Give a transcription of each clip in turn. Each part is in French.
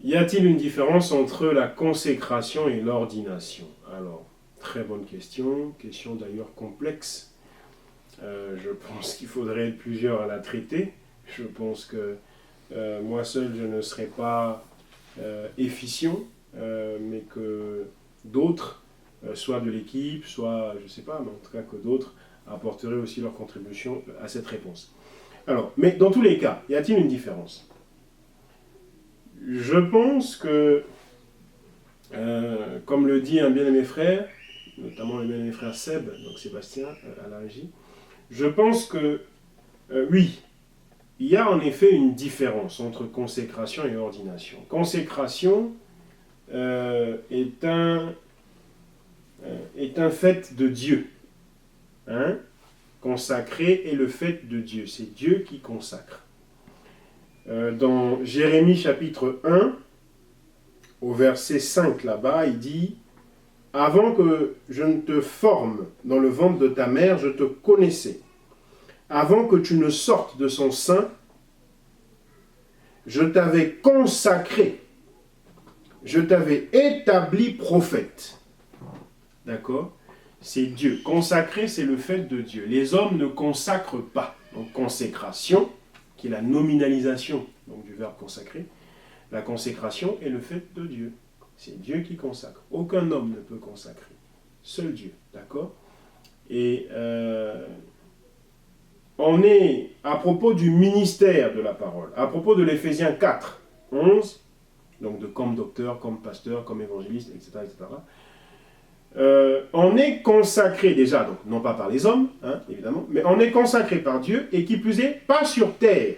Y a-t-il une différence entre la consécration et l'ordination? Alors, très bonne question, question d'ailleurs complexe. Je pense qu'il faudrait être plusieurs à la traiter. Je pense que moi seul, je ne serais pas efficient, mais que d'autres, soit de l'équipe, soit, je ne sais pas, mais en tout cas que d'autres apporteraient aussi leur contribution à cette réponse. Alors, mais dans tous les cas, y a-t-il une différence? Je pense que, comme le dit un bien-aimé frère, notamment le bien-aimé frère Seb, donc Sébastien à la régie, je pense que, oui, il y a en effet une différence entre consécration et ordination. Consécration est un fait de Dieu. Hein? Consacrer est le fait de Dieu. C'est Dieu qui consacre. Dans Jérémie chapitre 1, au verset 5 là-bas, il dit « Avant que je ne te forme dans le ventre de ta mère, je te connaissais. Avant que tu ne sortes de son sein, je t'avais consacré. Je t'avais établi prophète. » D'accord? C'est Dieu. Consacrer, c'est le fait de Dieu. Les hommes ne consacrent pas. Donc consécration, qui est la nominalisation donc, du verbe consacrer, la consécration est le fait de Dieu. C'est Dieu qui consacre. Aucun homme ne peut consacrer. Seul Dieu. D'accord? Et on est à propos du ministère de la parole, à propos de l'Éphésiens 4, 11, donc de comme docteur, comme pasteur, comme évangéliste, etc. etc. On est consacré déjà, donc non pas par les hommes, hein, évidemment, mais on est consacré par Dieu, et qui plus est, pas sur terre.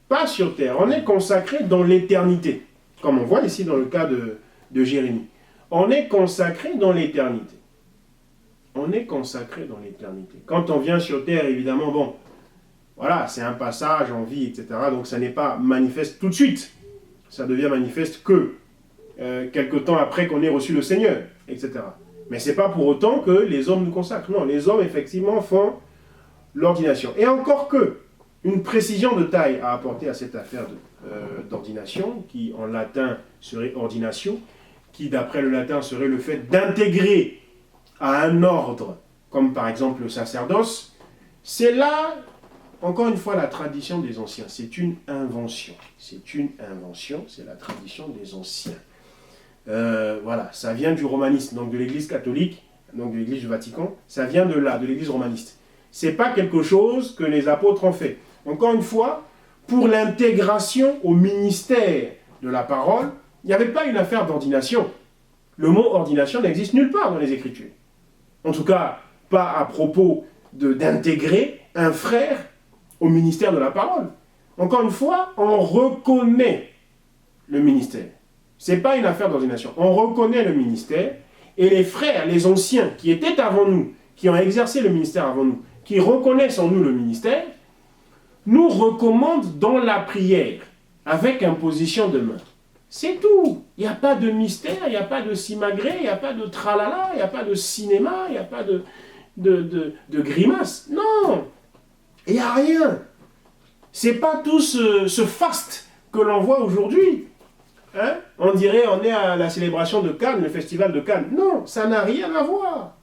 Pas sur terre, on est consacré dans l'éternité, comme on voit ici dans le cas de Jérémie. On est consacré dans l'éternité. On est consacré dans l'éternité. Quand on vient sur terre, évidemment, bon, voilà, c'est un passage en vie, etc. Donc ça n'est pas manifeste tout de suite. Ça devient manifeste que quelque temps après qu'on ait reçu le Seigneur, etc. Mais ce n'est pas pour autant que les hommes nous consacrent. Non, les hommes, effectivement, font l'ordination. Et encore que, une précision de taille à apporter à cette affaire d'ordination, qui en latin serait ordinatio, qui d'après le latin serait le fait d'intégrer à un ordre, comme par exemple le sacerdoce, c'est là, encore une fois, la tradition des anciens. C'est une invention. C'est une invention, c'est la tradition des anciens. Voilà, ça vient du romanisme, donc de l'Église catholique, donc de l'Église du Vatican, ça vient de là, de l'Église romaniste. C'est pas quelque chose que les apôtres ont fait. Encore une fois, pour l'intégration au ministère de la parole, il n'y avait pas une affaire d'ordination. Le mot ordination n'existe nulle part dans les Écritures. En tout cas, pas à propos d'intégrer un frère au ministère de la parole. Encore une fois, on reconnaît le ministère. Ce n'est pas une affaire d'ordination. On reconnaît le ministère et les frères, les anciens qui étaient avant nous, qui ont exercé le ministère avant nous, qui reconnaissent en nous le ministère, nous recommandent dans la prière avec imposition de main. C'est tout. Il n'y a pas de mystère, il n'y a pas de simagrée, il n'y a pas de tralala, il n'y a pas de cinéma, il n'y a pas de grimace. Non, il n'y a rien. C'est pas tout ce faste que l'on voit aujourd'hui. Hein? On dirait on est à la célébration de Cannes, le festival de Cannes. Non, ça n'a rien à voir.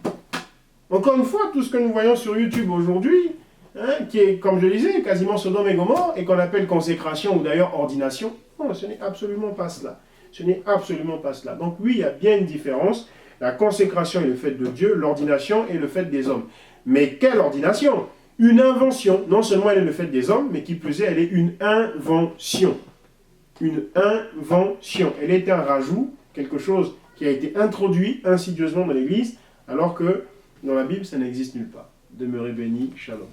Encore une fois, tout ce que nous voyons sur YouTube aujourd'hui, hein, qui est, comme je disais, quasiment Sodome et Gomorrhe, et qu'on appelle consécration ou d'ailleurs ordination, non, ce n'est absolument pas cela. Ce n'est absolument pas cela. Donc oui, il y a bien une différence. La consécration est le fait de Dieu, l'ordination est le fait des hommes. Mais quelle ordination? Une invention. Non seulement elle est le fait des hommes, mais qui plus est, elle est une invention. Une invention. Elle est un rajout, quelque chose qui a été introduit insidieusement dans l'Église, alors que dans la Bible, ça n'existe nulle part. Demeurez bénis, shalom.